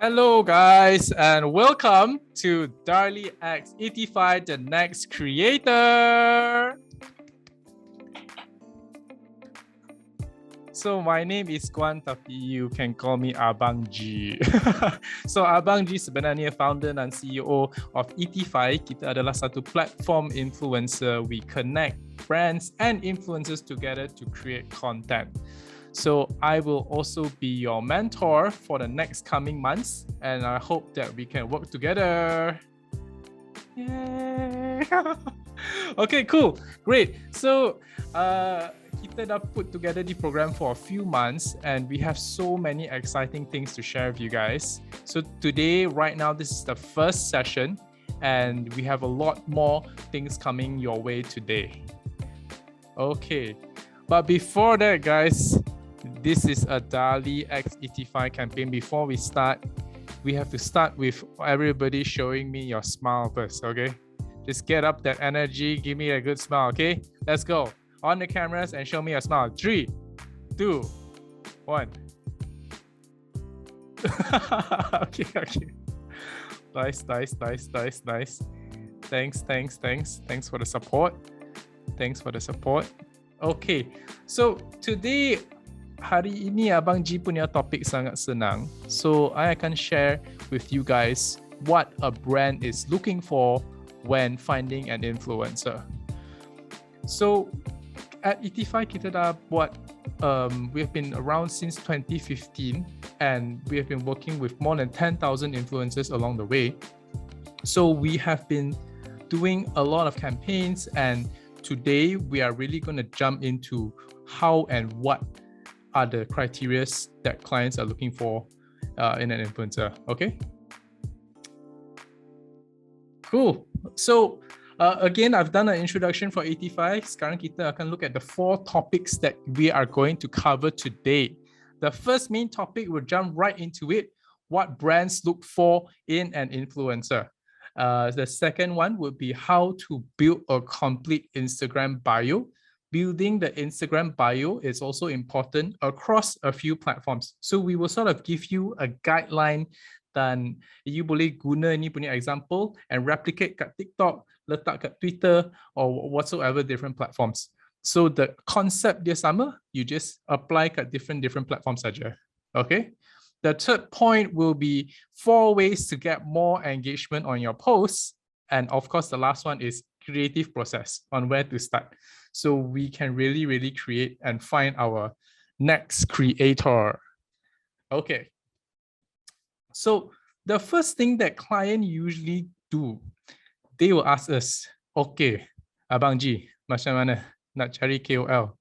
Hello guys and welcome to Darlie X 85 the next creator. So my name is Guan tapi you can call me Abang G. So Abang G sebenarnya founder dan CEO of 85. Kita adalah satu platform influencer. We connect brands and influencers together to create content. So I will also be your mentor for the next coming months and I hope that we can work together. Yay! Okay, cool. Great. So kita dah put together the program for a few months and we have so many exciting things to share with you guys. So today, right now, this is the first session and we have a lot more things coming your way today. Okay, but before that, guys, this is a Darlie X85 campaign. Before we start, we have to start with everybody showing me your smile first, okay? Just get up that energy, give me a good smile, okay? Let's go. On the cameras and show me a smile. 3, 2, 1. Okay. Nice. Thanks for the support. Okay, so today, hari ini Abang G punya topik sangat senang. So I akan share with you guys what a brand is looking for when finding an influencer. So at 85 kita dah buat, we have been around since 2015 and we have been working with more than 10,000 influencers along the way. So we have been doing a lot of campaigns and today we are really going to jump into how and what are the criteria that clients are looking for in an influencer. Okay, cool. So again, I've done an introduction for 85. Sekarang kita akan look at the 4 topics that we are going to cover today. The first main topic, we'll jump right into it. What brands look for in an influencer. The second one would be how to build a complete Instagram bio. Building the Instagram bio is also important across a few platforms. So we will sort of give you a guideline dan you boleh guna ni punya example and replicate kat TikTok, letak kat Twitter or whatsoever different platforms. So the concept dia sama, you just apply kat different platforms saja. Okay? The third point will be 4 ways to get more engagement on your posts. And of course, the last one is creative process on where to start. So we can really create and find our next creator. Okay. So the first thing that client usually do, they will ask us, okay, Abang G, macam mana nak cari KOL?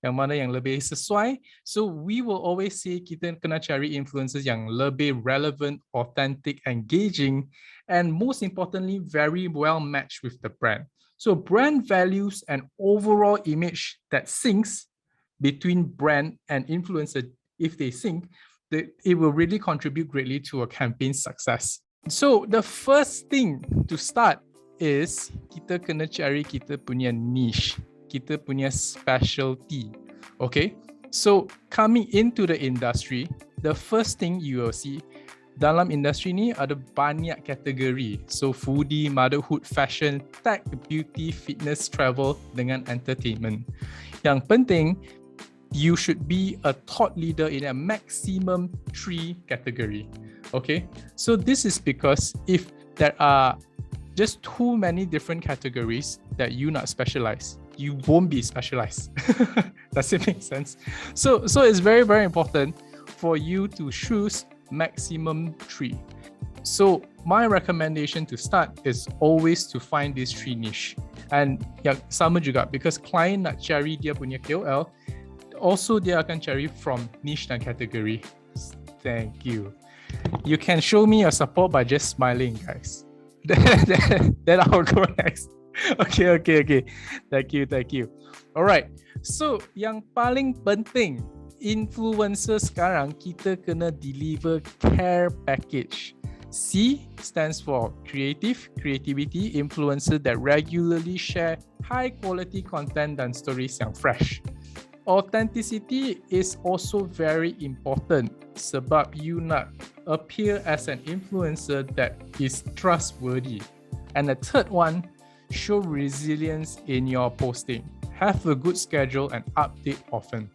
Yang mana yang lebih sesuai? So we will always say kita kena cari influencers yang lebih relevant, authentic, engaging, and most importantly, very well matched with the brand. So brand values and overall image that syncs between brand and influencer, if they sync, it will really contribute greatly to a campaign success. So the first thing to start is kita kena cari kita punya niche, kita punya specialty. Okay, so coming into the industry, the first thing you will see dalam industri ni ada banyak kategori. So foodie, motherhood, fashion, tech, beauty, fitness, travel dengan entertainment. Yang penting, you should be a thought leader in a maximum 3 category. Okay, so this is because if there are just too many different categories that you not specialize, you won't be specialized. Does it make sense? So it's very important for you to choose maximum 3. So my recommendation to start is always to find these 3 niche. And yang sama juga because client nak cari dia punya KOL, also dia akan cari from niche dan category. Thank you. You can show me your support by just smiling, guys. Then I'll go next. Okay. Thank you. Alright. So yang paling penting, influencer sekarang kita kena deliver care package. C stands for creativity, influencer that regularly share high quality content dan stories yang fresh. Authenticity is also very important sebab you nak appear as an influencer that is trustworthy. And the third one, show resilience in your posting. Have a good schedule and update often.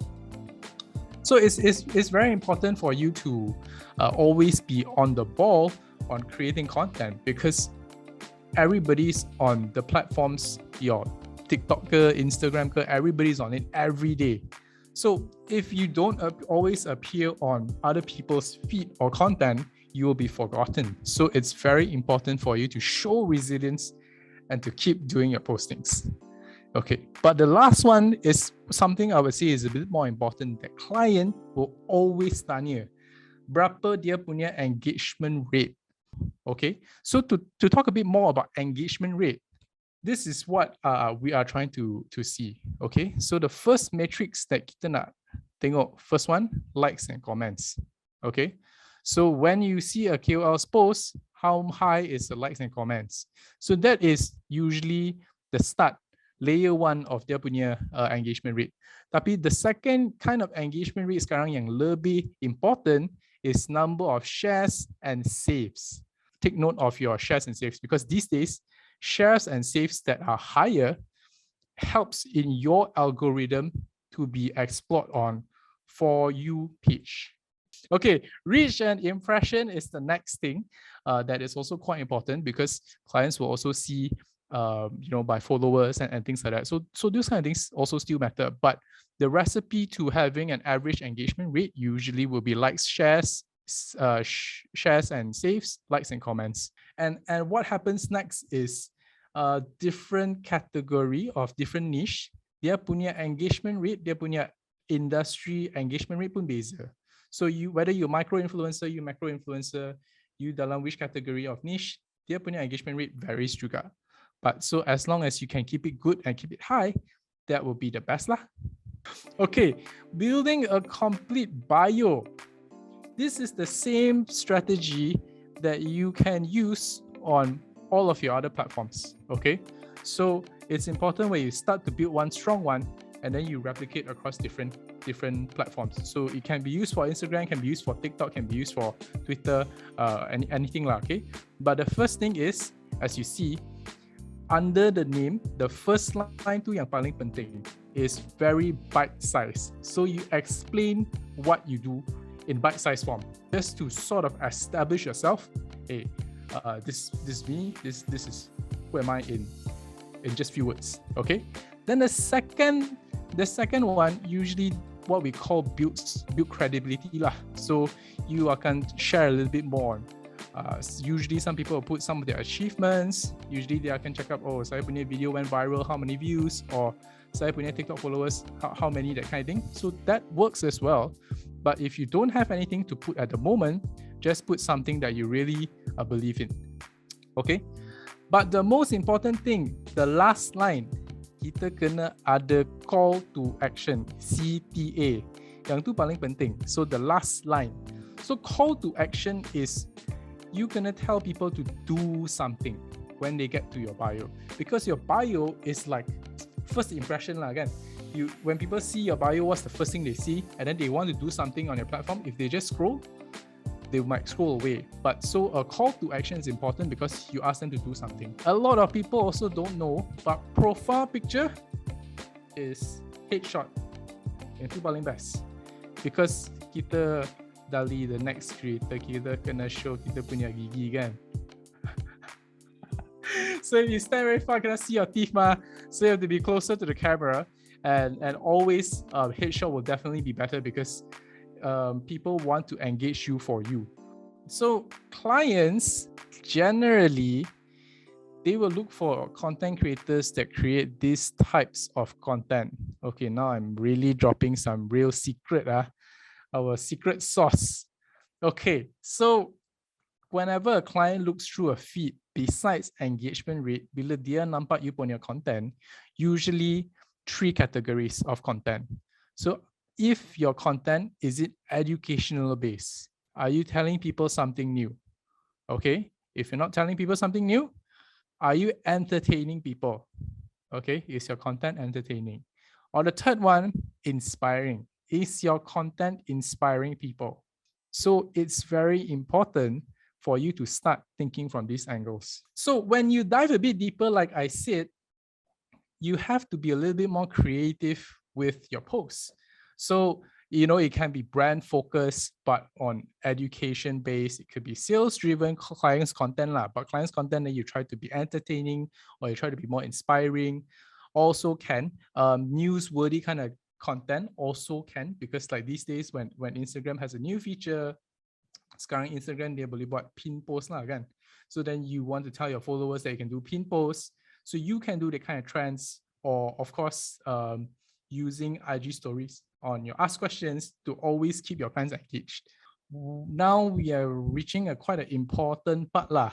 So it's very important for you to always be on the ball on creating content, because everybody's on the platforms, your TikTok, Instagram, everybody's on it every day. So if you don't always appear on other people's feed or content, you will be forgotten. So it's very important for you to show resilience and to keep doing your postings. Okay, but the last one is something I would say is a bit more important. The client will always tanya, berapa dia punya engagement rate. Okay, so to talk a bit more about engagement rate, this is what we are trying to see. Okay, so the first matrix that kita nak tengok, first one, likes and comments. Okay, so when you see a KOL's post, how high is the likes and comments? So that is usually the start, layer one of dia punya engagement rate. Tapi the second kind of engagement rate sekarang yang lebih important is number of shares and saves. Take note of your shares and saves, because these days, shares and saves that are higher helps in your algorithm to be explored on For You page. Okay, reach and impression is the next thing that is also quite important, because clients will also see by followers and things like that. So those kind of things also still matter. But the recipe to having an average engagement rate usually will be likes, shares, shares and saves, likes and comments. And what happens next is different category of different niche, dia punya engagement rate, dia punya industry engagement rate pun beza. So whether you micro influencer, you macro influencer, you dalam which category of niche, dia punya engagement rate varies juga. But so as long as you can keep it good and keep it high, that will be the best lah. Okay, building a complete bio. This is the same strategy that you can use on all of your other platforms. Okay, so it's important when you start to build one strong one, and then you replicate across different platforms. So it can be used for Instagram, can be used for TikTok, can be used for Twitter, anything lah. Okay, but the first thing is, as you see, under the name, the first line tu yang paling penting is very bite-sized. So you explain what you do in bite-sized form, just to sort of establish yourself. Hey, this is me. This is who am I in just few words. Okay. Then the second one, usually what we call build credibility lah. So you can share a little bit more. Usually some people will put some of their achievements. Usually they can check up, oh, saya punya video went viral, how many views, or saya punya TikTok followers, how many, that kind of thing. So that works as well. But if you don't have anything to put at the moment, just put something that you really believe in. Okay? But the most important thing, the last line, kita kena ada call to action, CTA. Yang tu paling penting. So the last line. So call to action is, you're gonna tell people to do something when they get to your bio, because your bio is like first impression lah, kan? When people see your bio, what's the first thing they see? And then they want to do something on your platform. If they just scroll, they might scroll away. But so a call to action is important, because you ask them to do something. A lot of people also don't know, but profile picture is headshot. Yang tu paling best, because kita Darlie, the next creator, kita kena show kita punya gigi, kan? So if you stand very far, cannot see your teeth mah. So you have to be closer to the camera, and always headshot will definitely be better, because people want to engage you for you. So clients generally, they will look for content creators that create these types of content. Okay, now I'm really dropping some real secret, our secret sauce. Okay, so whenever a client looks through a feed, besides engagement rate, bila dia nampak you punya content, usually 3 categories of content. So if your content, is it educational based? Are you telling people something new? Okay, if you're not telling people something new, are you entertaining people? Okay, is your content entertaining? Or the third one, inspiring. Is your content inspiring people? So it's very important for you to start thinking from these angles. So when you dive a bit deeper, like I said, you have to be a little bit more creative with your posts. So, it can be brand focused, but on education based. It could be sales driven clients content lah. But clients content that you try to be entertaining or you try to be more inspiring. Also can newsworthy kind of content also can, because like these days when Instagram has a new feature, sekarang Instagram dia boleh buat pin post lah kan. So then you want to tell your followers that you can do pin posts. So you can do the kind of trends, or of course, using IG stories on your ask questions to always keep your clients engaged. Now we are reaching quite an important part lah.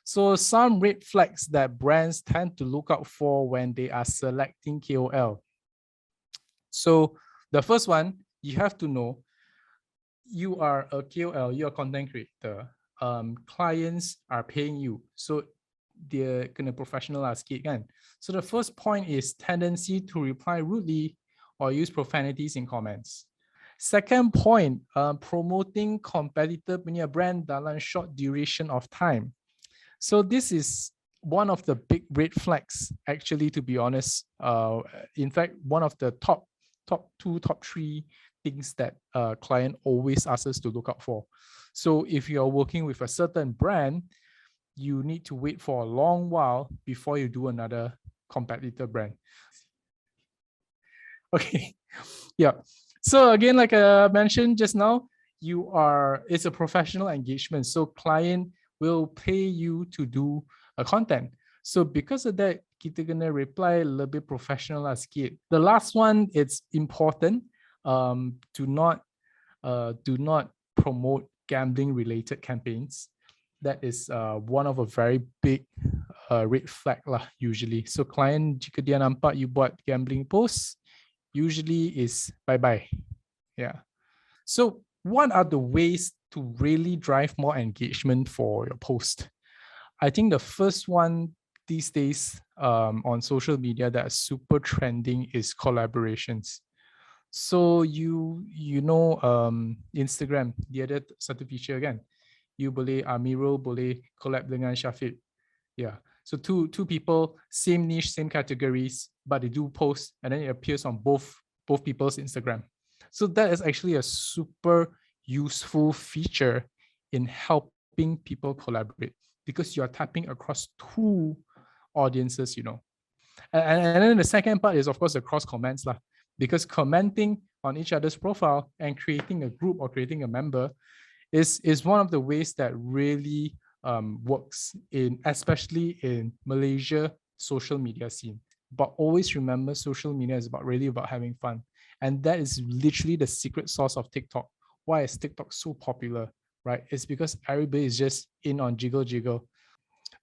So some red flags that brands tend to look out for when they are selecting KOL. So the first one, you have to know you are a KOL, you're a content creator. Clients are paying you. So they're gonna professionalize sikit kan. So the first point is tendency to reply rudely or use profanities in comments. Second point, promoting competitor punya brand dalam short duration of time. So this is one of the big red flags, actually, to be honest. In fact, one of the top three things that a client always asks us to look out for. So if you're working with a certain brand, you need to wait for a long while before you do another competitor brand. Okay, yeah. So again, like I mentioned just now, it's a professional engagement. So client will pay you to do a content. So because of that, kita gonna reply a little bit professional lah sikit. The last one, it's important. Do not promote gambling related campaigns. That is one of a very big red flag lah usually. So client jika dia nampak you buat gambling post, usually is bye-bye. Yeah. So what are the ways to really drive more engagement for your post? I think the first one these days on social media that are super trending is collaborations. So Instagram, dia ada satu feature kan, you boleh Amirul boleh collab dengan Syafiq. Yeah. So two people, same niche, same categories, but they do post and then it appears on both people's Instagram. So that is actually a super useful feature in helping people collaborate, because you are tapping across two audiences, And then the second part is, of course, the cross comments lah, because commenting on each other's profile and creating a group or creating a member is one of the ways that really works especially in Malaysia social media scene. But always remember, social media is really about having fun, and that is literally the secret sauce of TikTok. Why is TikTok so popular, right? It's because everybody is just in on jiggle.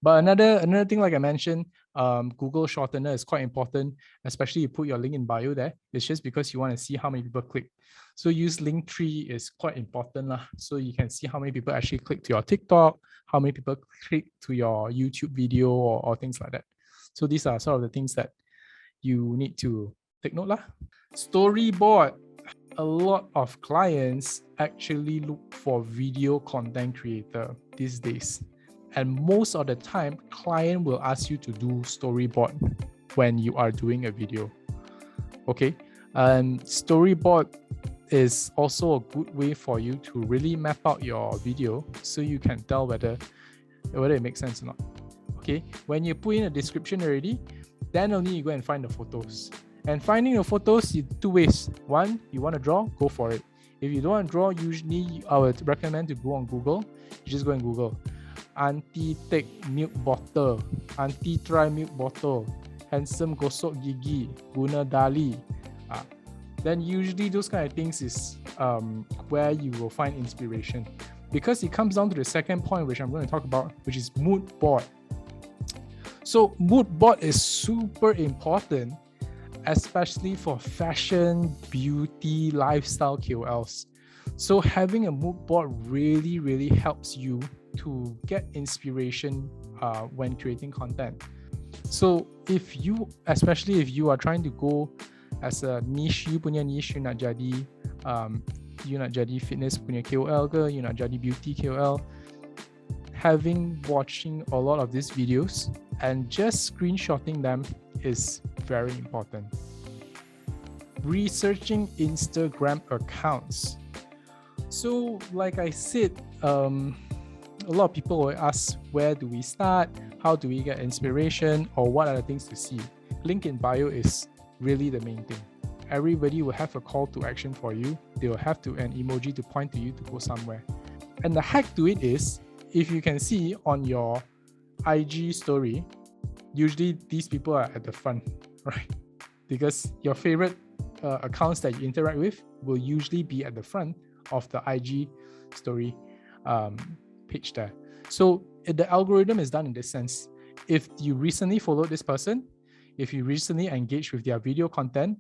But another thing, like I mentioned, Google shortener is quite important, especially you put your link in bio there. It's just because you want to see how many people click. So use Linktree is quite important lah. So you can see how many people actually click to your TikTok, how many people click to your YouTube video or things like that. So these are sort of the things that you need to take note lah. Storyboard. A lot of clients actually look for video content creator these days. And most of the time, client will ask you to do storyboard when you are doing a video. Okay, and storyboard is also a good way for you to really map out your video so you can tell whether it makes sense or not. Okay, when you put in a description already, then only you go and find the photos. And finding the photos, two ways. One, you want to draw, go for it. If you don't want to draw, usually I would recommend to go on Google. You just go and Google anti-take milk bottle, anti-try milk bottle, handsome gosok gigi, guna Darlie. Then usually those kind of things is where you will find inspiration. Because it comes down to the second point, which I'm going to talk about, which is mood board. So mood board is super important, especially for fashion, beauty, lifestyle KOLs. So having a mood board really, really helps you to get inspiration when creating content. So especially if you are trying to go as a niche, you punya niche, you nak jadi you nak jadi fitness punya KOL ke, you nak jadi beauty KOL, watching a lot of these videos and just screenshotting them is very important. Researching Instagram accounts. So like I said, a lot of people will ask, where do we start? How do we get inspiration? Or what are the things to see? Link in bio is really the main thing. Everybody will have a call to action for you. They will have an emoji to point to you to go somewhere. And the hack to it is, if you can see on your IG story, usually these people are at the front, right? Because your favorite accounts that you interact with will usually be at the front of the IG story page there. So the algorithm is done in this sense. If you recently followed this person, if you recently engaged with their video content,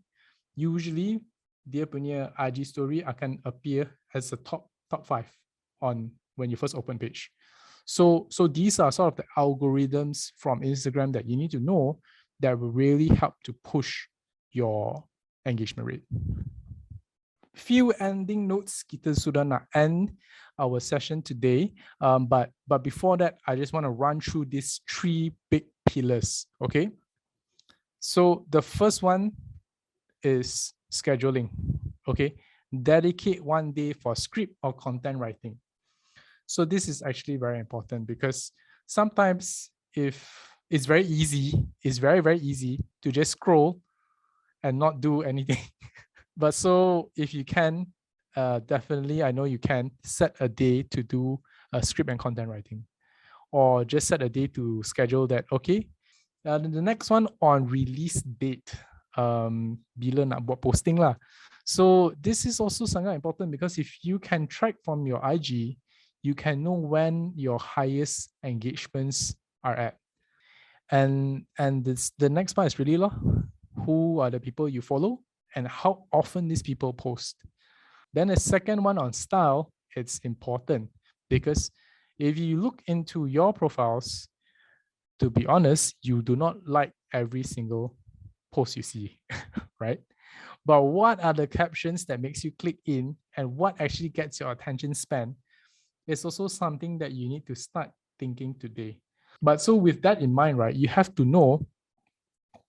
usually dia punya IG story akan appear as a top 5 on when you first open page. So these are sort of the algorithms from Instagram that you need to know that will really help to push your engagement rate. Few ending notes, kita sudah nak end our session today. But before that, I just want to run through these 3 big pillars. Okay. So the first one is scheduling. Okay. Dedicate 1 day for script or content writing. So this is actually very important because sometimes if it's very easy, it's very, very easy to just scroll and not do anything. But so if you can, definitely, I know you can set a day to do script and content writing, or just set a day to schedule that. Okay. The next one on release date, bila nak buat posting lah. So this is also sangat important because if you can track from your IG, you can know when your highest engagements are at. And the next part is really who are the people you follow and how often these people post. Then the second one on style, it's important because if you look into your profiles, to be honest, you do not like every single post you see, right? But what are the captions that makes you click in and what actually gets your attention span is also something that you need to start thinking today. But so with that in mind, right, you have to know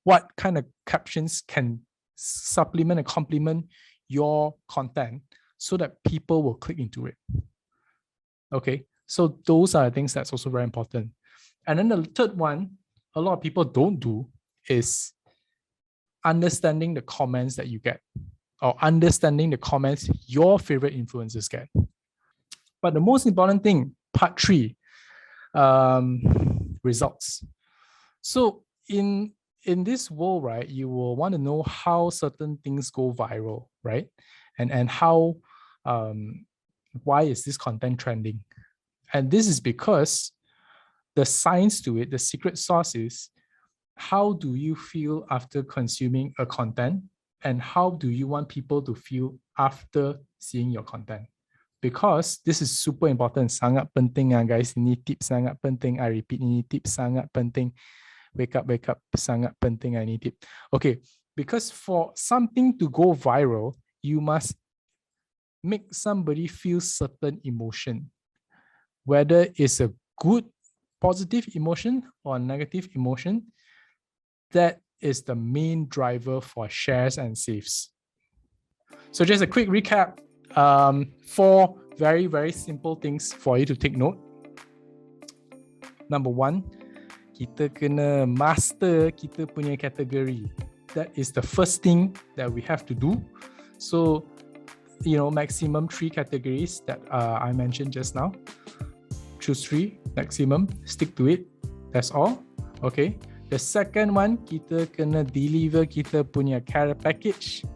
what kind of captions can supplement and complement your content so that people will click into it. Okay, so those are things that's also very important. And then the third one, a lot of people don't do is understanding the comments that you get or understanding the comments your favorite influencers get. But the most important thing, part 3, results. So in this world, right, you will want to know how certain things go viral, right? And how, why is this content trending? And this is because the science to it, the secret sauce is, how do you feel after consuming a content? And how do you want people to feel after seeing your content? Because this is super important, sangat penting guys. Ini tips sangat penting. I repeat, ini tips sangat penting. Wake up, sangat penting ini tip. Okay, because for something to go viral, you must make somebody feel certain emotion, whether it's a good, positive emotion or negative emotion. That is the main driver for shares and saves. So just a quick recap. 4 very, very simple things for you to take note. Number 1, kita kena master kita punya category. That is the first thing that we have to do. So, maximum 3 categories that I mentioned just now. Choose 3 maximum, stick to it. That's all. Okay. The second one, kita kena deliver kita punya care package.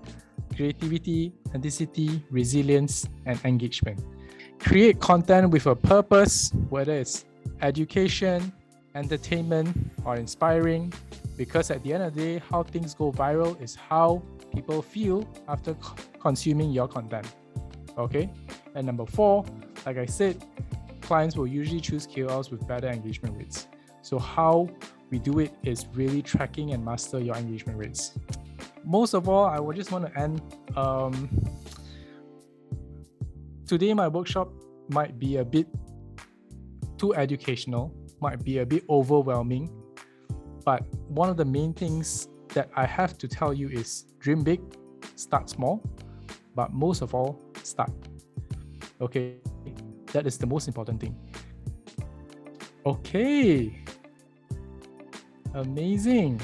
Creativity, authenticity, resilience, and engagement. Create content with a purpose, whether it's education, entertainment, or inspiring, because at the end of the day, how things go viral is how people feel after consuming your content. Okay? And number 4, like I said, clients will usually choose KOLs with better engagement rates. So how we do it is really tracking and master your engagement rates. Most of all, I would just want to end today my workshop might be a bit too educational, might be a bit overwhelming, but one of the main things that I have to tell you is dream big, start small, but most of all, start. Okay, that is the most important thing. Okay, amazing.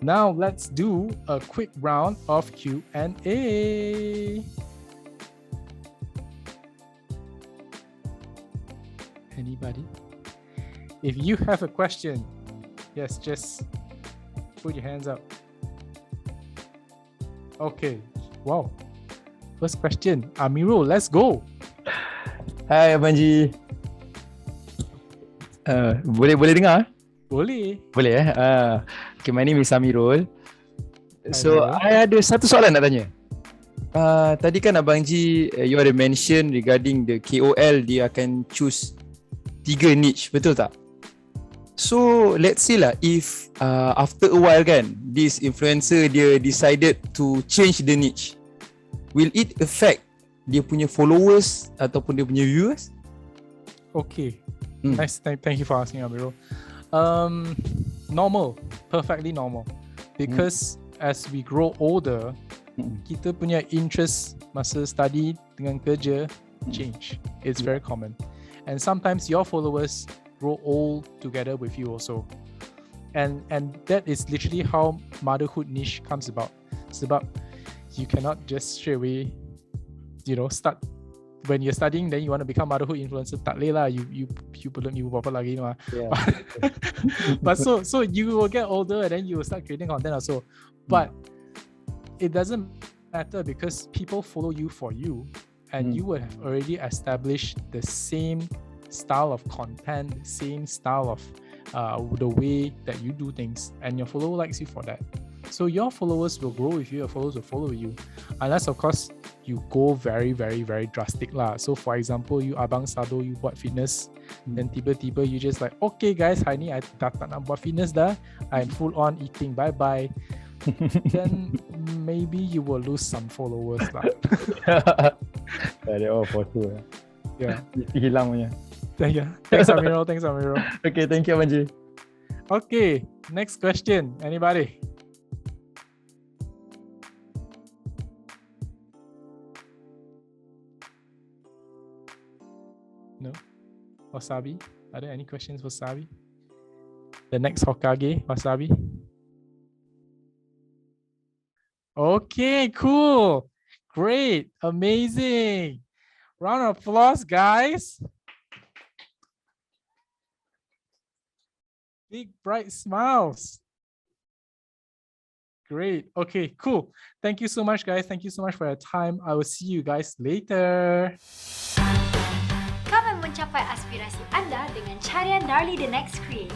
Now let's do a quick round of Q&A. Anybody? If you have a question, yes, just put your hands up. Okay, wow. First question, Amirul, let's go. Hai Abang Ji. Boleh dengar? Boleh. Boleh Okay, my name is Amirul. So, Amirul. I ada satu soalan nak tanya. Tadi kan Abang Ji, you ada mention regarding the KOL, dia akan choose 3 niche, betul tak? So, let's say lah, if after a while kan, this influencer dia decided to change the niche, will it affect dia punya followers ataupun dia punya viewers? Okay. Nice. Thank you for asking, Amirul. Normal, perfectly normal. Because as we grow older, kita punya interest masa study dengan kerja change. It's very common. And sometimes your followers grow old together with you also. And that is literally how motherhood niche comes about. Sebab you cannot just straight away, start when you're studying, then you want to become motherhood influencer. Tak leh lah, you belum ibu bapa lagi mah. Yeah. But so you will get older and then you will start creating content also. But it doesn't matter because people follow you for you, and you would have already established the same style of content, same style of the way that you do things, and your follower likes you for that. So your followers will grow with you, your followers will follow you, unless of course you go very, very, very drastic lah. So for example, you Abang Sado, you buat fitness, then tiba-tiba you just like, okay guys, hari ni I dah tak nak buat fitness dah, I'm full on eating, bye-bye. Then maybe you will lose some followers lah. They're all for sure. Yeah. Hilang punya. Thanks Amirul. Okay, thank you Abang Ji. Okay, next question. Anybody? No? Wasabi? Are there any questions for Wasabi? The next Hokage, Wasabi? Okay, cool. Great. Amazing. Round of applause, guys. Big, bright smiles. Great. Okay, cool. Thank you so much, guys. Thank you so much for your time. I will see you guys later. Kami mencapai aspirasi anda dengan carian Darlie The Next Create.